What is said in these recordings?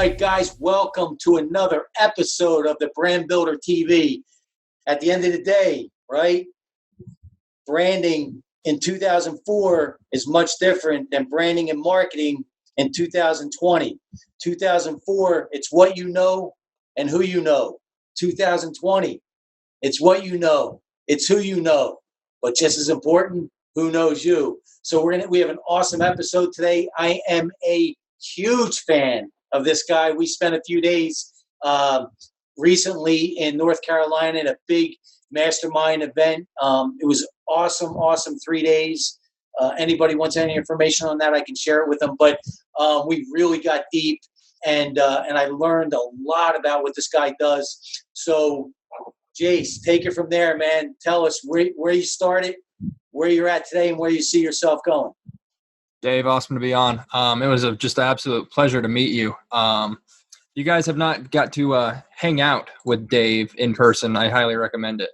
right, guys, welcome to another episode of the Brand Builder TV. At the end of the day, right, branding in 2004 is much different than branding and marketing in 2020. 2004, it's what you know and who you know. 2020, it's what you know, it's who you know. But just as important, who knows you? So we have an awesome episode today. I am a huge fan of this guy. We spent a few days recently in North Carolina at a big mastermind event. It was awesome 3 days. Anybody wants any information on that, I can share it with them. But we really got deep, and I learned a lot about what this guy does. So, Jace, take it from there, man. Tell us where you started, where you're at today, and where you see yourself going. Dave, awesome to be on. It was just an absolute pleasure to meet you. You guys have not got to hang out with Dave in person. I highly recommend it.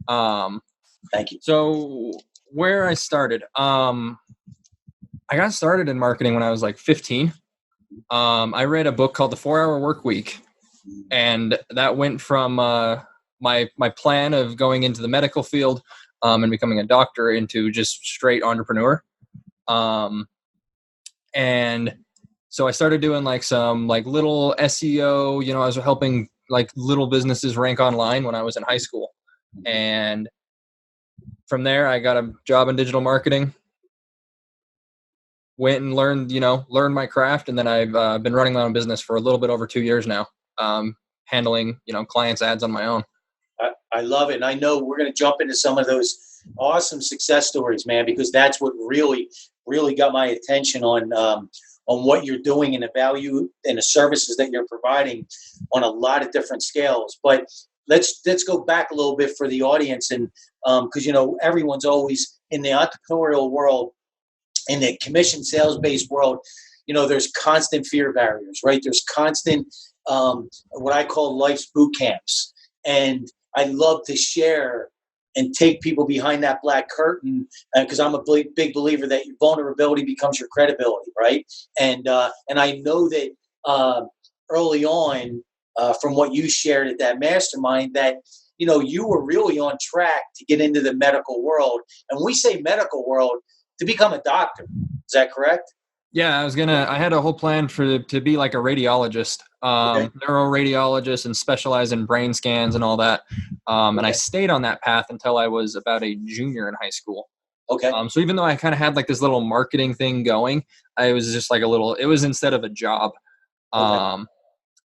Thank you. So where I started, I got started in marketing when I was like 15. I read a book called The 4-Hour Workweek, and that went from my plan of going into the medical field and becoming a doctor into just straight entrepreneur. And so I started doing like some like little SEO, I was helping like little businesses rank online when I was in high school. And from there, I got a job in digital marketing, went and learned my craft. And then I've been running my own business for a little bit over 2 years now, handling, clients' ads on my own. I love it. And I know we're going to jump into some of those awesome success stories, man, because that's what really got my attention on what you're doing and the value and the services that you're providing on a lot of different scales. But let's go back a little bit for the audience, and because everyone's always in the entrepreneurial world, in the commission sales-based world, there's constant fear barriers, right? There's constant what I call life's boot camps, and I love to share and take people behind that black curtain, because I'm a big believer that your vulnerability becomes your credibility, right? And I know that early on, from what you shared at that mastermind, that you were really on track to get into the medical world. And when we say medical world, to become a doctor. Is that correct? Yeah, I had a whole plan to be like a radiologist, Okay. neuroradiologist, and specialize in brain scans and all that. And I stayed on that path until I was about a junior in high school. Okay. So even though I kind of had like this little marketing thing going, I was just like it was instead of a job. Okay.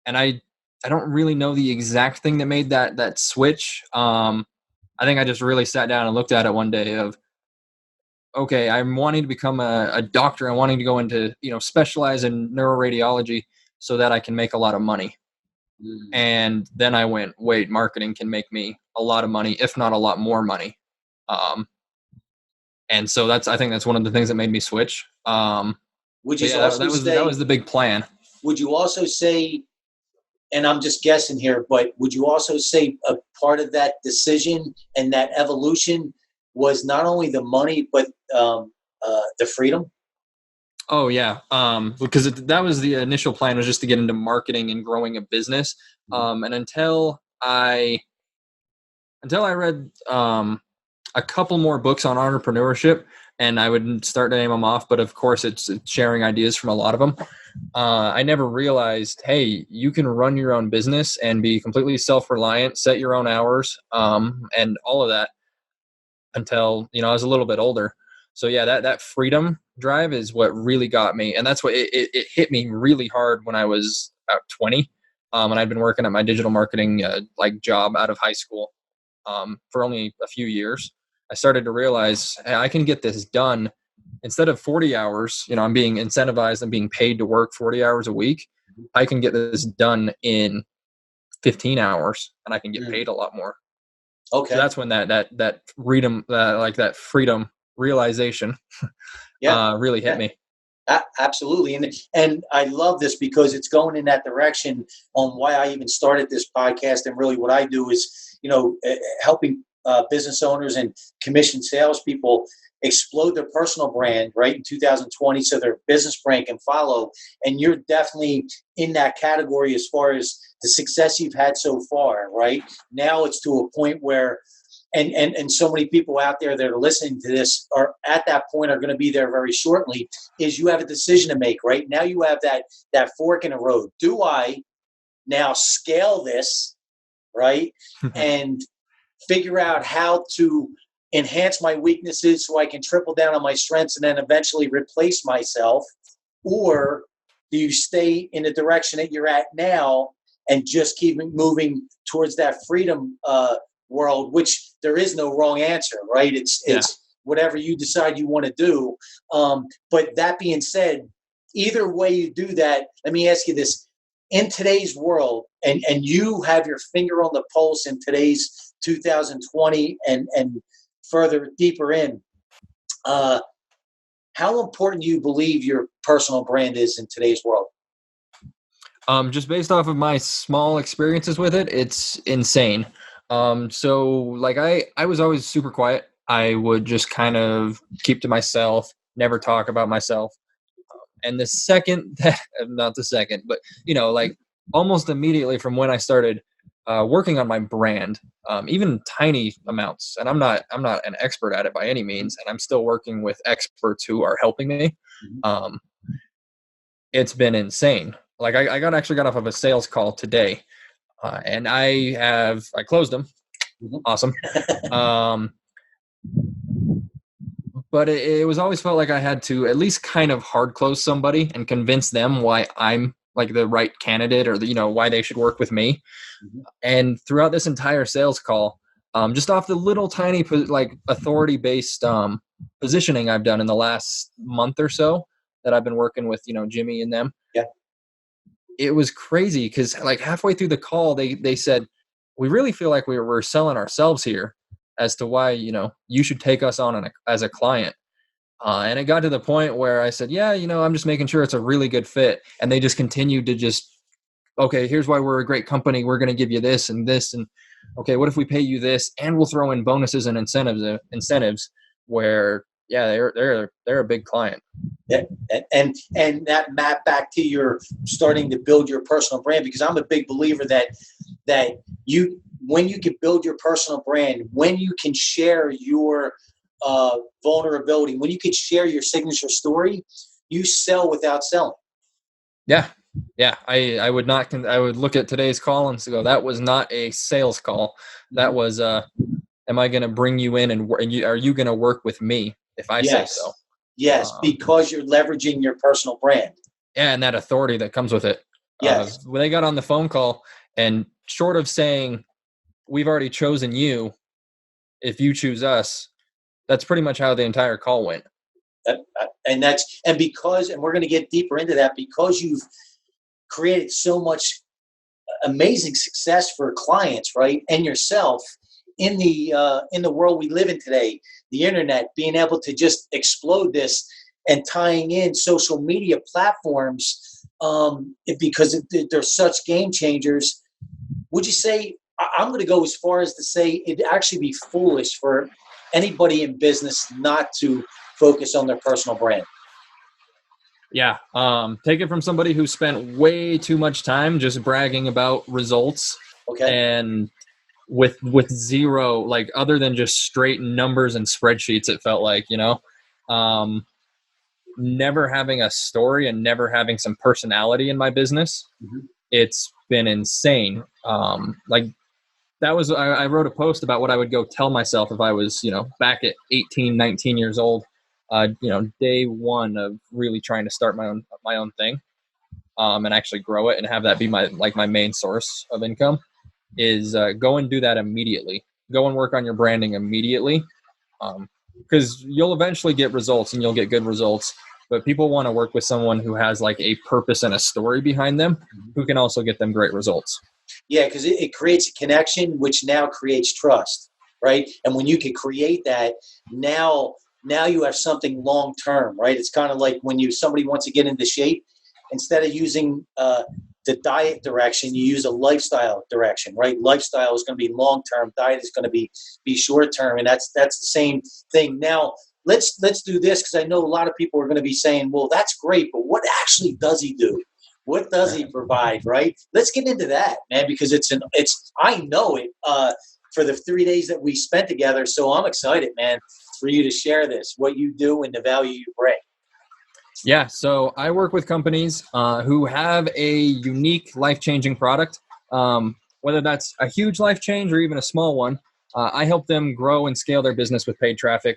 And I don't really know the exact thing that made that switch. I think I just really sat down and looked at it one day of, okay, I'm wanting to become a doctor. I'm wanting to go into, specialize in neuroradiology so that I can make a lot of money. And then I went, wait, marketing can make me a lot of money, if not a lot more money. And so I think that's one of the things that made me switch. That was the big plan. Would you also say, and I'm just guessing here, but would you also say a part of that decision and that evolution was not only the money, but the freedom? Oh yeah. Because that was the initial plan, was just to get into marketing and growing a business. And until I read a couple more books on entrepreneurship, and I would start to name them off, but of course it's sharing ideas from a lot of them. I never realized, hey, you can run your own business and be completely self-reliant, set your own hours, and all of that, until I was a little bit older. So yeah, that freedom drive is what really got me, and that's what it hit me really hard when I was about 20, and I'd been working at my digital marketing job out of high school for only a few years. I started to realize, hey, I can get this done instead of 40 hours. I'm being incentivized and being paid to work 40 hours a week. I can get this done in 15 hours, and I can get paid a lot more. Okay. So that's when that freedom, that freedom realization, really hit me. Absolutely. And I love this because it's going in that direction on why I even started this podcast. And really what I do is, helping business owners and commission salespeople explode their personal brand, right, in 2020, so their business brand can follow. And you're definitely in that category as far as the success you've had so far, right? Now it's to a point where, and so many people out there that are listening to this are at that point, are going to be there very shortly, is you have a decision to make, right? Now you have that fork in the road. Do I now scale this, right, and figure out how to enhance my weaknesses so I can triple down on my strengths and then eventually replace myself? Or do you stay in the direction that you're at now and just keep moving towards that freedom world, which there is no wrong answer, right? It's whatever you decide you want to do. But that being said, either way you do that, let me ask you this. In today's world, and you have your finger on the pulse in today's 2020 and further deeper in, how important do you believe your personal brand is in today's world? Just based off of my small experiences with it, it's insane. So like I was always super quiet. I would just kind of keep to myself, never talk about myself. And the second that, not the second, but like almost immediately from when I started working on my brand, even tiny amounts, and I'm not an expert at it by any means, and I'm still working with experts who are helping me. It's been insane. Like I actually got off of a sales call today, and I closed them. Awesome. But it was always felt like I had to at least kind of hard close somebody and convince them why I'm like the right candidate, or why they should work with me. And throughout this entire sales call, just off the little tiny like authority based positioning I've done in the last month or so that I've been working with Jimmy and them. Yeah. It was crazy because like halfway through the call, they said, we really feel like we're selling ourselves here as to why you should take us on as a client. And it got to the point where I said, yeah, I'm just making sure it's a really good fit. And they just continued to just, okay, here's why we're a great company. We're going to give you this and this. And okay, what if we pay you this? And we'll throw in bonuses and incentives where, yeah, they're a big client. Yeah. And that map back to your starting to build your personal brand, because I'm a big believer that when you can build your personal brand, when you can share your vulnerability, when you can share your signature story, you sell without selling. Yeah. I would look at today's call and go, that was not a sales call. That was, am I going to bring you in and are you going to work with me if I say so? Yes, because you're leveraging your personal brand. Yeah, and that authority that comes with it. Yes. When they got on the phone call, and short of saying, we've already chosen you, if you choose us, that's pretty much how the entire call went. And we're going to get deeper into that, because you've created so much amazing success for clients, right, and yourself in the world we live in today, the internet, being able to just explode this and tying in social media platforms, because they're such game changers. Would you say, I'm going to go as far as to say it'd actually be foolish for anybody in business not to focus on their personal brand? Yeah. Take it from somebody who spent way too much time just bragging about results. Okay. And with zero, like, other than just straight numbers and spreadsheets, it felt like, never having a story and never having some personality in my business. It's been insane. Like, that was, I wrote a post about what I would go tell myself if I was, back at 18, 19 years old, day one of really trying to start my own thing, and actually grow it and have that be my main source of income, is go and do that immediately. Go and work on your branding immediately, because you'll eventually get results and you'll get good results. But people want to work with someone who has like a purpose and a story behind them, who can also get them great results. Yeah, because it creates a connection, which now creates trust, right? And when you can create that, now you have something long term, right? It's kind of like when somebody wants to get into shape, instead of using the diet direction, you use a lifestyle direction, right? Lifestyle is going to be long term, diet is going to be short term, and that's the same thing. Now, let's do this, because I know a lot of people are going to be saying, well, that's great, but what actually does he do? What does he provide, right? Let's get into that, man, because I know it for the 3 days that we spent together. So I'm excited, man, for you to share this, what you do and the value you bring. Yeah, so I work with companies who have a unique life-changing product, whether that's a huge life change or even a small one. I help them grow and scale their business with paid traffic,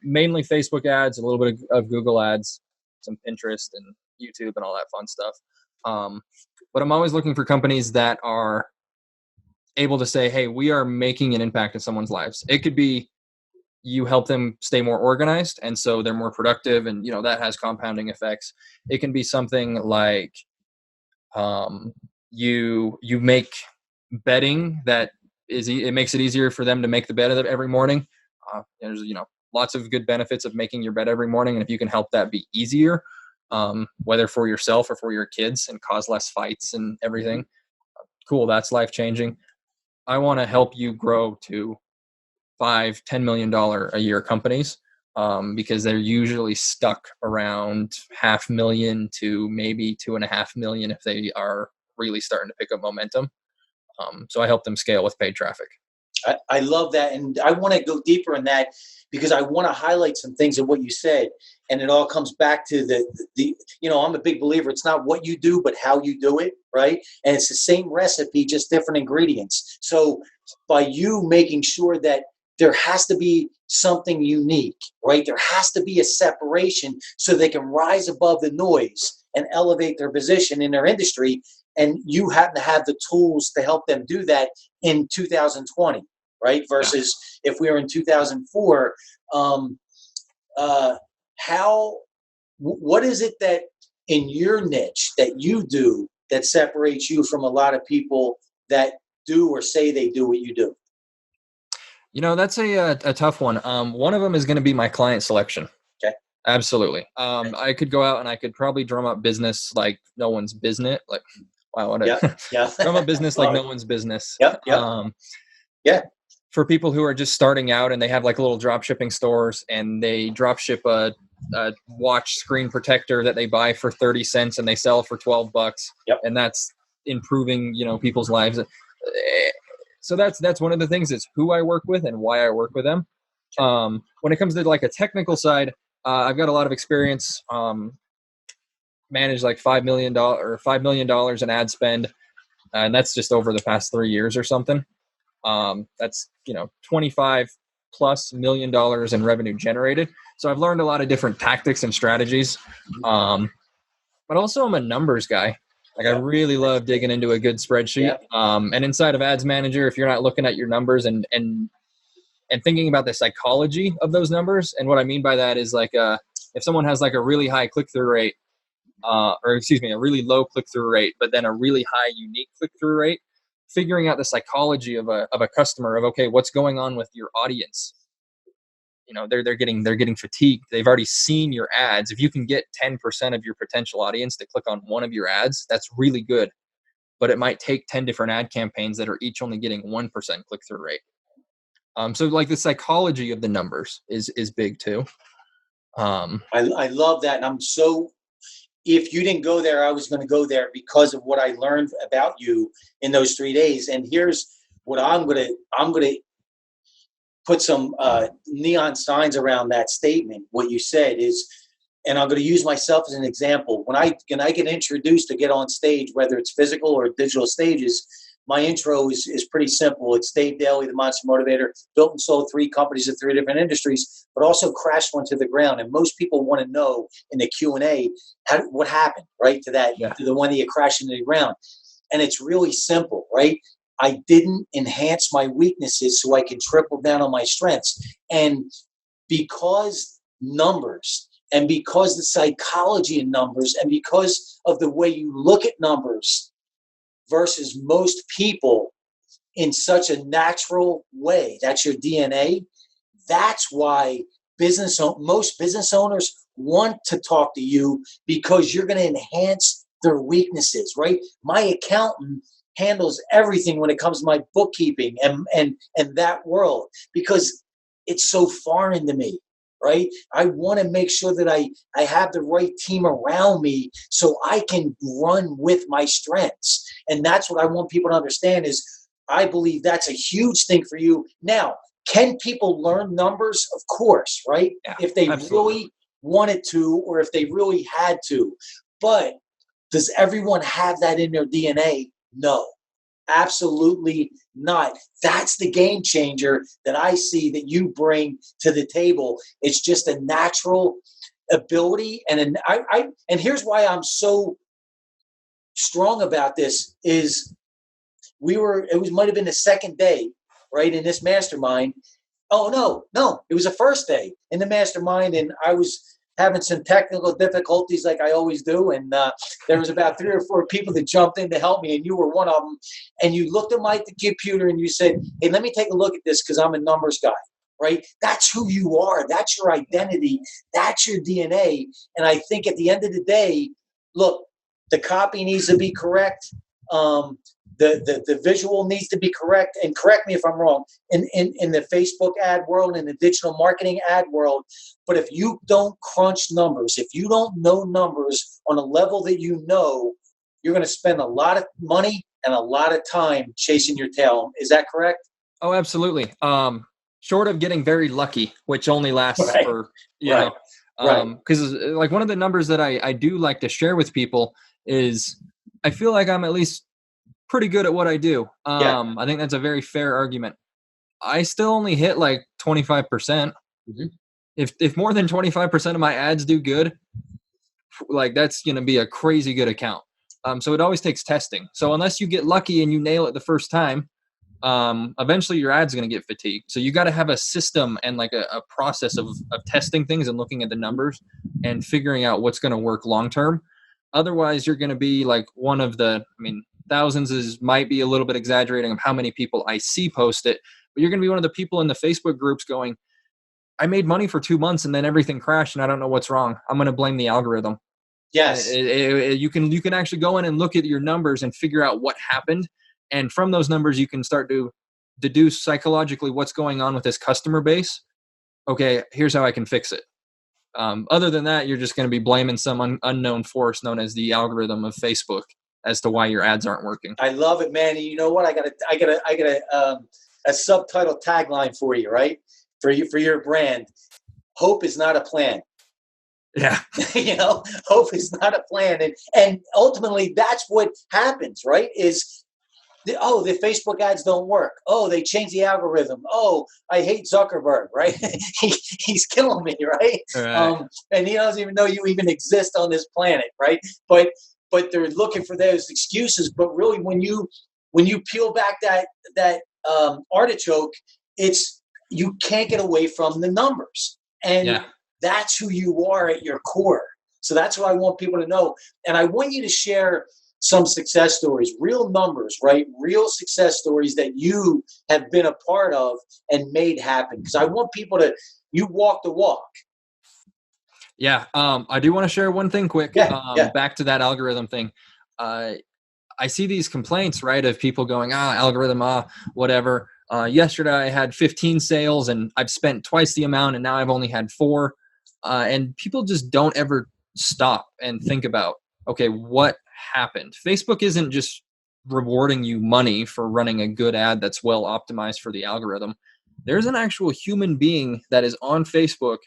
mainly Facebook ads, a little bit of Google ads, some Pinterest and YouTube and all that fun stuff. But I'm always looking for companies that are able to say, hey, we are making an impact in someone's lives. It could be you help them stay more organized, and so they're more productive, and that has compounding effects. It can be something like you make bedding that it makes it easier for them to make the bed every morning. There's lots of good benefits of making your bed every morning, and if you can help that be easier, whether for yourself or for your kids, and cause less fights and everything, cool, that's life changing. I want to help you grow to $5-10 million a year companies, because they're usually stuck around $500,000 to maybe $2.5 million if they are really starting to pick up momentum. So I help them scale with paid traffic. I love that. And I want to go deeper in that, because I want to highlight some things of what you said. And it all comes back to the I'm a big believer. It's not what you do, but how you do it. Right. And it's the same recipe, just different ingredients. So by you making sure that there has to be something unique, right? There has to be a separation so they can rise above the noise and elevate their position in their industry. And you happen to have the tools to help them do that in 2020, right? Versus if we were in 2004, what is it that in your niche that you do that separates you from a lot of people that do or say they do what you do? That's a tough one. One of them is going to be my client selection. Okay. Absolutely. I could go out and I could probably drum up business like no one's business. Like, wow, what drum up business like no one's business. Yeah. For people who are just starting out and they have like little drop shipping stores, and they drop ship a watch screen protector that they buy for 30 cents and they sell for $12. Yep. And that's improving, people's lives. So that's one of the things. It's who I work with and why I work with them. When it comes to like a technical side, I've got a lot of experience. Managed like $5 million in ad spend, and that's just over the past 3 years or something. That's $25+ million in revenue generated. So I've learned a lot of different tactics and strategies. But also I'm a numbers guy. Like I really love digging into a good spreadsheet. And inside of Ads Manager, if you're not looking at your numbers and thinking about the psychology of those numbers, and what I mean by that is like if someone has like a really high click-through rate, a really low click-through rate, but then a really high unique click-through rate, figuring out the psychology of a customer of, okay, what's going on with your audience? They're getting fatigued. They've already seen your ads. If you can get 10% of your potential audience to click on one of your ads, that's really good. But it might take 10 different ad campaigns that are each only getting 1% click-through rate. So like the psychology of the numbers is big too. I love that. And if you didn't go there, I was going to go there because of what I learned about you in those 3 days. And here's what I'm going to put some neon signs around that statement. What you said is, and I'm going to use myself as an example. When I get introduced to get on stage, whether it's physical or digital stages, my intro is pretty simple. It's Dave Daly, the Monster Motivator, built and sold 3 companies in 3 different industries, but also crashed one to the ground. And most people want to know in the Q&A, what happened, right, to the one that you crashed into the ground. And it's really simple, right? I didn't enhance my weaknesses so I can triple down on my strengths. And because numbers, and because the psychology in numbers, and because of the way you look at numbers versus most people in such a natural way, that's your DNA. That's why most business owners want to talk to you, because you're going to enhance their weaknesses, right? My accountant handles everything when it comes to my bookkeeping and that world, because it's so foreign to me, right? I want to make sure that I have the right team around me so I can run with my strengths. And that's what I want people to understand is I believe that's a huge thing for you. Now, can people learn numbers? Of course, right? Yeah, If they absolutely. really wanted to, or if they really had to. But does everyone have that in their DNA? No, absolutely not. That's the game changer that I see that you bring to the table. It's just a natural ability. And here's why I'm so strong about this is might have been the second day, right, in this mastermind. Oh, no, it was the first day in the mastermind, and I was having some technical difficulties like I always do. And there was about 3 or 4 people that jumped in to help me, and you were one of them. And you looked at my computer and you said, hey, let me take a look at this because I'm a numbers guy, right? That's who you are. That's your identity. That's your DNA. And I think at the end of the day, look, the copy needs to be correct. The visual needs to be correct, and correct me if I'm wrong, in the Facebook ad world, in the digital marketing ad world. But if you don't crunch numbers, if you don't know numbers on a level that you know, you're going to spend a lot of money and a lot of time chasing your tail. Is that correct? Oh, absolutely. Short of getting very lucky, which only lasts Right. for, Right. because like one of the numbers that I do like to share with people is I feel like I'm at least pretty good at what I do. Yeah. I think that's a very fair argument. I still only hit like 25%. Mhm. If more than 25% of my ads do good, like that's going to be a crazy good account. So it always takes testing. So unless you get lucky and you nail it the first time, eventually your ad's going to get fatigued. So you got to have a system and like a process of testing things and looking at the numbers and figuring out what's going to work long term. Otherwise, you're going to be like one of the, I mean, thousands might be a little bit exaggerating of how many people I see post it, but you're going to be one of the people in the Facebook groups going, I made money for 2 months and then everything crashed and I don't know what's wrong. I'm going to blame the algorithm. Yes. You can actually go in and look at your numbers and figure out what happened. And from those numbers, you can start to deduce psychologically what's going on with this customer base. Okay, here's how I can fix it. Other than that, you're just going to be blaming some unknown force known as the algorithm of Facebook as to why your ads aren't working. I love it, man. And you know what? I got a subtitle tagline for you, right? For your brand. Hope is not a plan. Yeah. Hope is not a plan. And ultimately that's what happens, right? Is the Facebook ads don't work. Oh, they changed the algorithm. Oh, I hate Zuckerberg, right? He's killing me, right? Right. And he doesn't even know you even exist on this planet, right? But they're looking for those excuses. But really, when you peel back that artichoke, it's you can't get away from the numbers, and Yeah. that's who you are at your core. So that's what I want people to know, and I want you to share some success stories, real numbers, right? Real success stories that you have been a part of and made happen. Because I want people to, you walk the walk. Yeah. I do want to share one thing quick. Yeah. Back to that algorithm thing. I see these complaints, right, of people going, algorithm, whatever. Yesterday I had 15 sales and I've spent twice the amount and now I've only had 4. And people just don't ever stop and think about, okay, what happened? Facebook isn't just rewarding you money for running a good ad that's well optimized for the algorithm. There's an actual human being that is on Facebook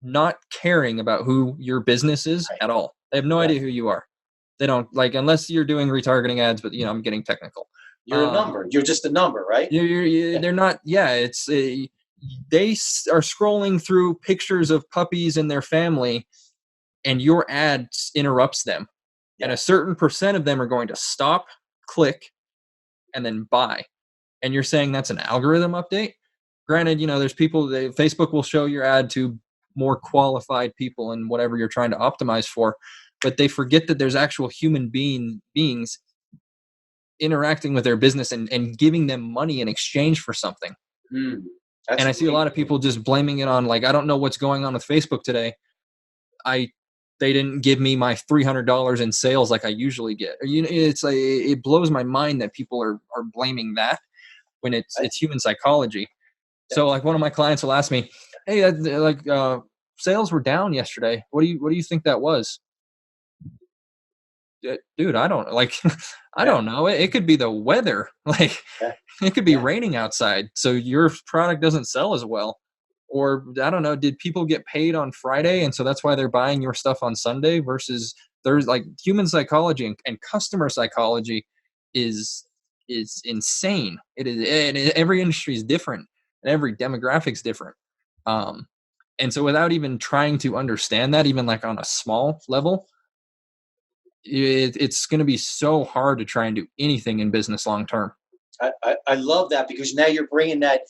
not caring about who your business is at all. They have no idea who you are. They don't like, unless you're doing retargeting ads, but I'm getting technical. You're a number. You're just a number, right? They're not. Yeah, it's they are scrolling through pictures of puppies and their family, and your ad interrupts them. Yeah. And a certain percent of them are going to stop, click, and then buy. And you're saying that's an algorithm update? Granted, there's people that Facebook will show your ad to more qualified people and whatever you're trying to optimize for, but they forget that there's actual human beings interacting with their business and giving them money in exchange for something. And I see a lot of people just blaming it on, like, I don't know what's going on with Facebook today. They didn't give me my $300 in sales like I usually get. It's like, it blows my mind that people are blaming that when it's human psychology. So like one of my clients will ask me, Hey, sales were down yesterday. What do you think that was? Dude, I don't like I Yeah, don't know. It could be the weather. Like yeah, it could be yeah. raining outside, so your product doesn't sell as well. Or I don't know, did people get paid on Friday and so that's why they're buying your stuff on Sunday versus there's like human psychology and customer psychology is insane. It is, and every industry is different and every demographic's different. Um and so without even trying to understand that, even like on a small level, it's going to be so hard to try and do anything in business long term. I love that because now you're bringing that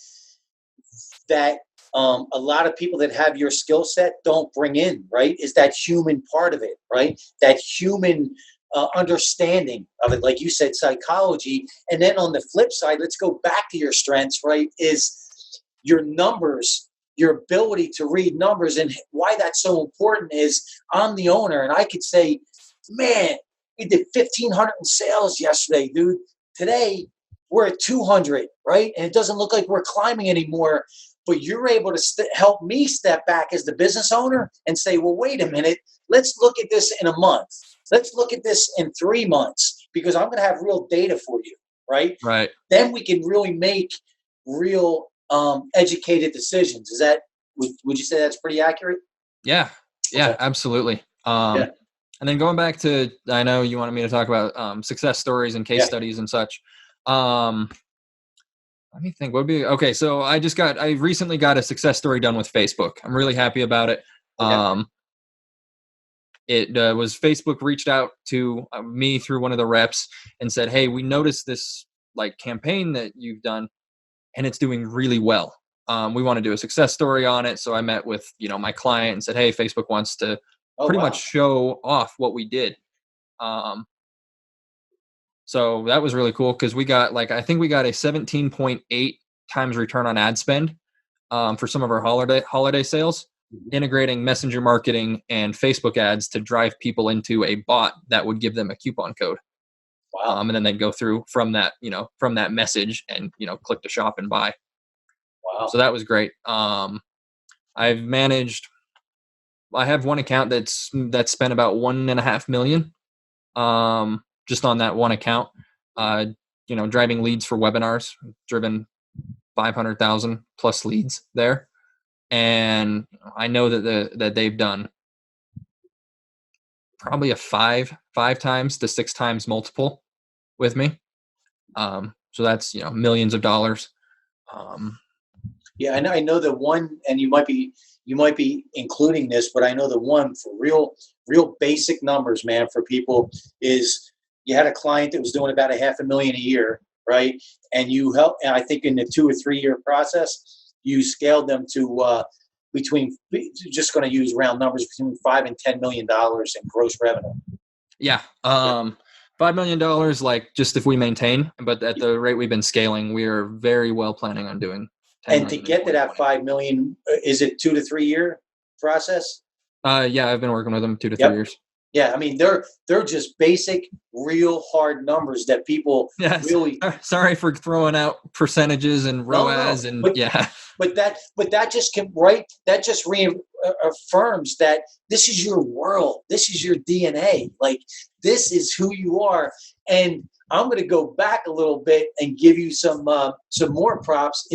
a lot of people that have your skill set don't bring in, right? Is that human part of it, right? That human understanding of it, like you said, psychology. And then on the flip side, let's go back to your strengths, right? Is your numbers, your ability to read numbers. And why that's so important is I'm the owner and I could say, man, we did 1,500 in sales yesterday, dude. Today, we're at 200, right? And it doesn't look like we're climbing anymore. But you're able to help me step back as the business owner and say, well, wait a minute. Let's look at this in a month. Let's look at this in 3 months because I'm going to have real data for you, right? Right. Then we can really make real educated decisions. Is that, would you say that's pretty accurate? Yeah. Yeah, Okay. absolutely. Yeah. And then going back to, I know you wanted me to talk about success stories and case Yeah. studies and such. Let me think. What would be okay? So I recently got a success story done with Facebook. I'm really happy about it. Okay. It was Facebook reached out to me through one of the reps and said, "Hey, we noticed this like campaign that you've done, and it's doing really well. We want to do a success story on it." So I met with my client and said, "Hey, Facebook wants to Oh, pretty much wow. show off what we did." So that was really cool because we got I think we got a 17.8 times return on ad spend for some of our holiday sales, integrating messenger marketing and Facebook ads to drive people into a bot that would give them a coupon code. Wow. And then they'd go through from that message and click to shop and buy. Wow. So that was great. I've managed. I have one account that's spent about 1.5 million, just on that one account. Driving leads for webinars, driven 500,000 plus leads there, and I know that they've done probably a five times to 6 times multiple with me. So that's millions of dollars. Yeah, I know the one, and you might be including this, but I know the one for real basic numbers, man, for people is you had a client that was doing about $500,000 a year, right? And you help, and I think in the 2 or 3 year process, you scaled them to just going to use round numbers, between $5 and $10 million in gross revenue. Yeah. $5 million, like just if we maintain, but at the rate we've been scaling, we are very well planning on doing 10 And to million in get to that 2020. 5 million, is it 2 to 3 year process? Yeah, I've been working with them 2 to 3 Yep. years. Yeah, I mean they're just basic, real hard numbers that people Yes. really. Sorry for throwing out percentages and ROAS No, and yeah. but that just can, right. That just reaffirms that this is your world. This is your DNA. Like this is who you are. And I'm going to go back a little bit and give you some more props.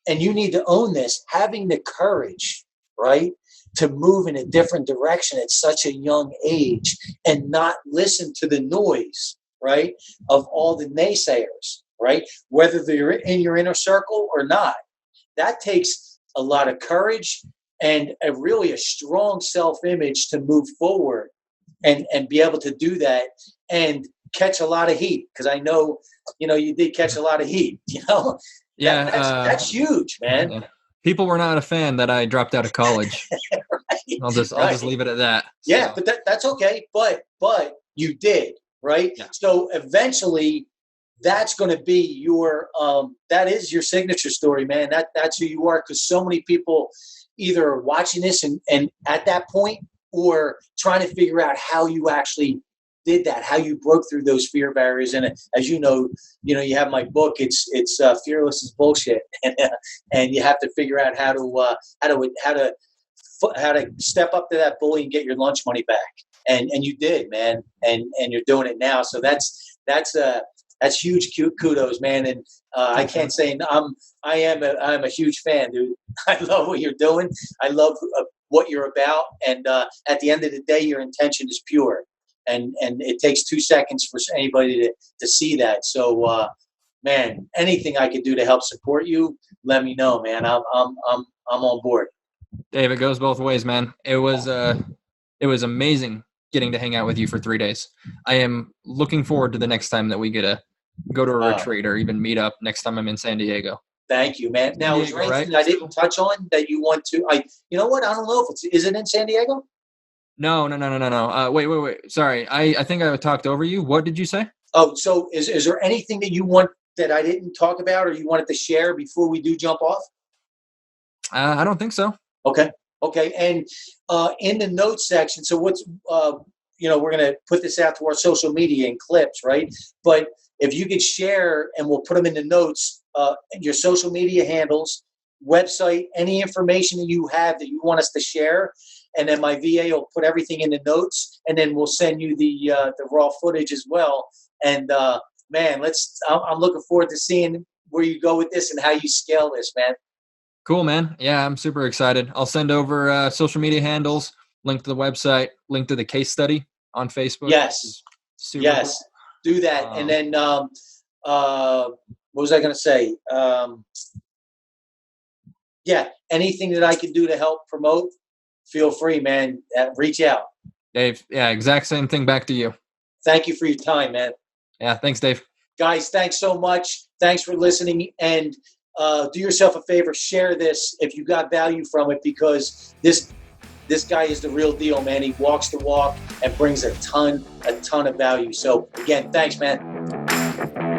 And you need to own this, having the courage, right, to move in a different direction at such a young age and not listen to the noise, right, of all the naysayers, right, whether they're in your inner circle or not. That takes a lot of courage and a strong self-image to move forward and be able to do that and catch a lot of heat, because I know you did catch a lot of heat. That's huge, man. Yeah. People were not a fan that I dropped out of college. Right. I'll just leave it at that. Yeah, So. but that's okay. But you did, right? Yeah. So eventually, that's going to be your that is your signature story, man. That's who you are, because so many people either are watching this and at that point, or trying to figure out how you actually did that, how you broke through those fear barriers. And as you know, you have my book. It's Fearless is Bullshit, and you have to figure out how to step up to that bully and get your lunch money back. And you did, man, and you're doing it now. So that's huge kudos, man. And I can't say I'm a huge fan, dude. I love what you're doing. I love what you're about. And at the end of the day, your intention is pure. And it takes 2 seconds for anybody to see that. So, man, anything I could do to help support you, let me know, man. I'm on board. Dave, it goes both ways, man. It was amazing getting to hang out with you for 3 days. I am looking forward to the next time that we get to go to a retreat or even meet up next time I'm in San Diego. Thank you, man. Now, is there anything I didn't touch on that you want to? You know what? I don't know if is it in San Diego? No. Wait. Sorry. I think I talked over you. What did you say? Oh, so is there anything that you want that I didn't talk about or you wanted to share before we do jump off? I don't think so. Okay. And in the notes section, so what's, we're going to put this out to our social media and clips, right? But if you could share, and we'll put them in the notes, your social media handles, website, any information that you have that you want us to share. And then my VA will put everything in the notes, and then we'll send you the raw footage as well. And man, I'm looking forward to seeing where you go with this and how you scale this, man. Cool, man. Yeah, I'm super excited. I'll send over social media handles, link to the website, link to the case study on Facebook. Yes. Cool. Do that. And then what was I going to say? Anything that I can do to help promote, feel free, man. Reach out. Dave, yeah, exact same thing back to you. Thank you for your time, man. Yeah, thanks, Dave. Guys, thanks so much. Thanks for listening. And do yourself a favor, share this if you got value from it, because this guy is the real deal, man. He walks the walk and brings a ton of value. So again, thanks, man.